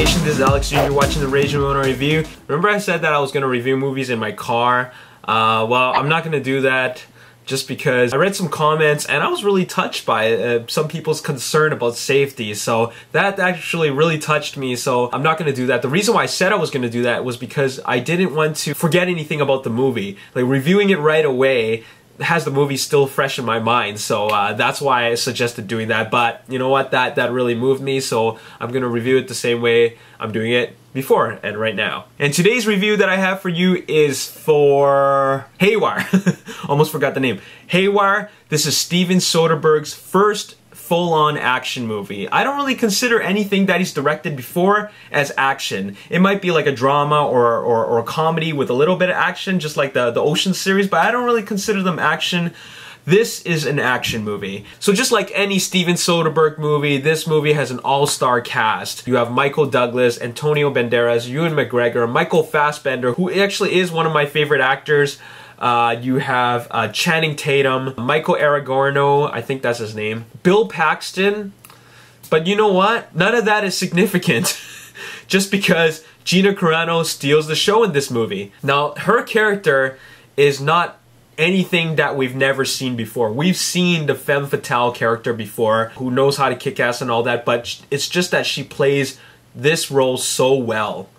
Nation, this is Alex Jr. watching the Ragin review. Remember I said that I was going to review movies in my car? Well, I'm not going to do that just because I read some comments and I was really touched by some people's concern about safety. So that actually really touched me, so I'm not going to do that. The reason why I said I was going to do that was because I didn't want to forget anything about the movie. Like, reviewing it right away has the movie still fresh in my mind, so that's why I suggested doing that. But you know what, that really moved me, so I'm gonna review it the same way I'm doing it before and right now. And today's review that I have for you is for Haywire. Almost forgot the name. Haywire. This is Steven Soderbergh's first full-on action movie. I don't really consider anything that he's directed before as action. It might be like a drama or a comedy with a little bit of action, just like the Ocean series, but I don't really consider them action. This is an action movie. So just like any Steven Soderbergh movie, this movie has an all-star cast. You have Michael Douglas, Antonio Banderas, Ewan McGregor, Michael Fassbender, who actually is one of my favorite actors. You have Channing Tatum, Michael Aragorno, I think that's his name, Bill Paxton. But you know what? None of that is significant just because Gina Carano steals the show in this movie. Now, her character is not anything that we've never seen before. We've seen the femme fatale character before, who knows how to kick ass and all that, but it's just that she plays this role so well.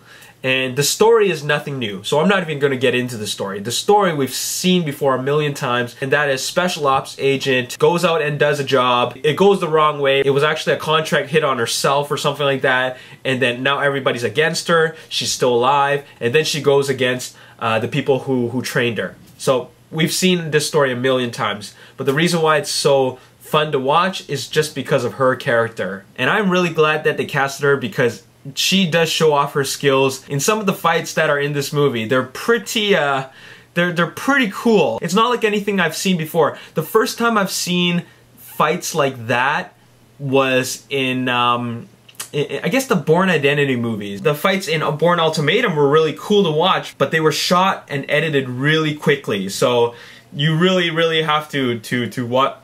And the story is nothing new, so I'm not even going to get into the story. The story we've seen before a million times, and that is special ops agent goes out and does a job. It goes the wrong way. It was actually a contract hit on herself or something like that, and then now everybody's against her. She's still alive, and then she goes against the people who trained her. So we've seen this story a million times, but the reason why it's so fun to watch is just because of her character. And I'm really glad that they casted her because she does show off her skills in some of the fights that are in this movie. They're pretty, they're pretty cool. It's not like anything I've seen before. The first time I've seen fights like that was in, I guess the Bourne Identity movies. The fights in Bourne Ultimatum were really cool to watch, but they were shot and edited really quickly. So you really have to watch.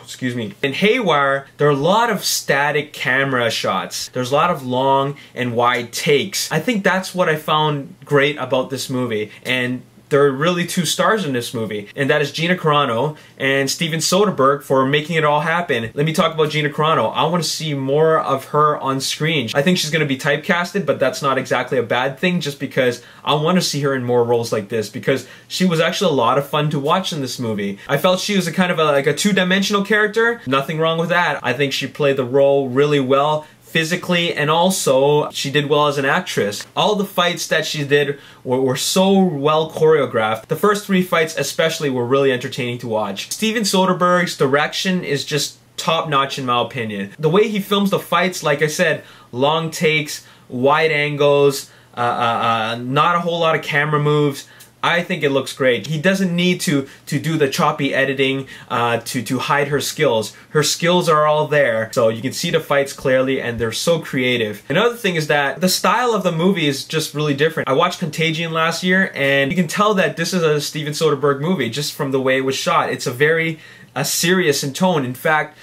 Excuse me. In Haywire, there are a lot of static camera shots. There's a lot of long and wide takes. I think that's what I found great about this movie. And there are really two stars in this movie, and that is Gina Carano and Steven Soderbergh for making it all happen. Let me talk about Gina Carano. I want to see more of her on screen. I think she's going to be typecasted, but that's not exactly a bad thing, just because I want to see her in more roles like this, because she was actually a lot of fun to watch in this movie. I felt she was a kind of like a two-dimensional character. Nothing wrong with that. I think she played the role really well, physically, and also she did well as an actress. All the fights that she did were so well choreographed. The first three fights especially were really entertaining to watch. Steven Soderbergh's direction is just top-notch in my opinion. The way he films the fights, like I said, long takes, wide angles, not a whole lot of camera moves. I think it looks great. He doesn't need to do the choppy editing to hide her skills. Her skills are all there, so you can see the fights clearly, and they're so creative. Another thing is that the style of the movie is just really different. I watched Contagion last year, and you can tell that this is a Steven Soderbergh movie just from the way it was shot. It's a very serious in tone. In fact,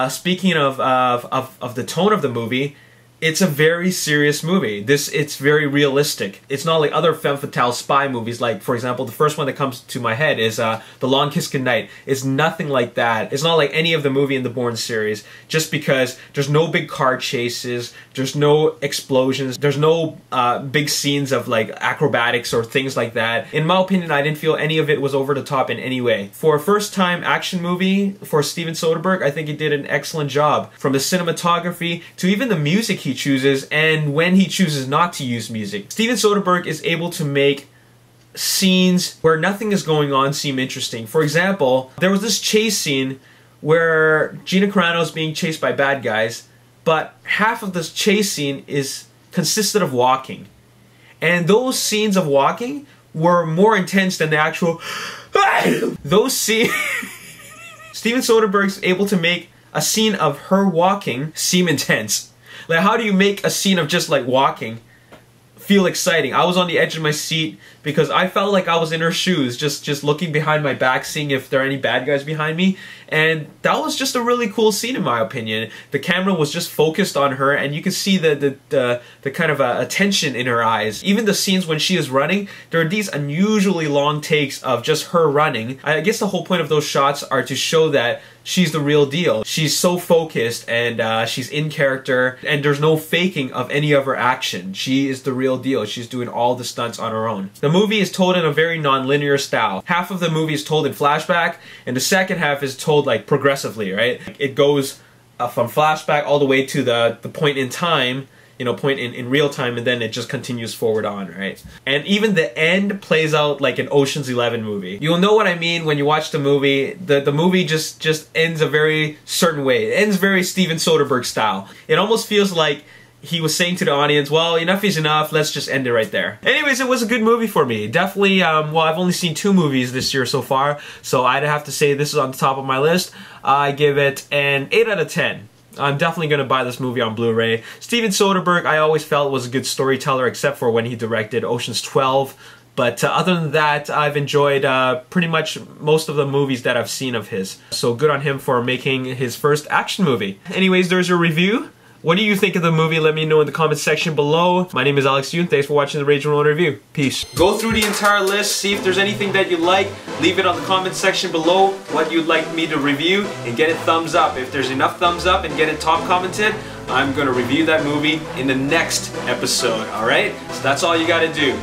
speaking of the tone of the movie, it's a very serious movie. It's very realistic. It's not like other femme fatale spy movies. Like, for example, the first one that comes to my head is The Long Kiss Goodnight. It's nothing like that. It's not like any of the movie in the Bourne series, just because there's no big car chases, there's no explosions, there's no big scenes of like acrobatics or things like that. In my opinion, I didn't feel any of it was over the top in any way. For a first-time action movie for Steven Soderbergh, I think he did an excellent job. From the cinematography to even the music he chooses, and when he chooses not to use music. Steven Soderbergh is able to make scenes where nothing is going on seem interesting. For example, there was this chase scene where Gina Carano is being chased by bad guys, but half of this chase scene consisted of walking. And those scenes of walking were more intense than the actual those scenes. Steven Soderbergh's able to make a scene of her walking seem intense. Like, how do you make a scene of just like walking feel exciting? I was on the edge of my seat because I felt like I was in her shoes, just looking behind my back, seeing if there are any bad guys behind me. And that was just a really cool scene in my opinion. The camera was just focused on her, and you could see the kind of attention in her eyes. Even the scenes when she is running, there are these unusually long takes of just her running. I guess the whole point of those shots are to show that she's the real deal. She's so focused, and she's in character, and there's no faking of any of her action. She is the real deal. She's doing all the stunts on her own. The movie is told in a very non-linear style. Half of the movie is told in flashback, and the second half is told like progressively, right? It goes from flashback all the way to the point in time, you know, point in real time, and then it just continues forward on, right? And even the end plays out like an Ocean's 11 movie. You'll know what I mean when you watch the movie. The movie just ends a very certain way. It ends very Steven Soderbergh style. It almost feels like he was saying to the audience, well, enough is enough, let's just end it right there. Anyways, it was a good movie for me. Definitely, well, I've only seen 2 movies this year so far, so I'd have to say this is on the top of my list. I give it an 8 out of 10. I'm definitely going to buy this movie on Blu-ray. Steven Soderbergh, I always felt was a good storyteller, except for when he directed Ocean's 12. But other than that, I've enjoyed pretty much most of the movies that I've seen of his. So good on him for making his first action movie. Anyways, there's your review. What do you think of the movie? Let me know in the comment section below. My name is Alex Yoon. Thanks for watching the Ragin Ronin review. Peace. Go through the entire list, see if there's anything that you like. Leave it on the comment section below what you'd like me to review, and get it thumbs up. If there's enough thumbs up and get it top commented, I'm gonna review that movie in the next episode, alright? So that's all you gotta do.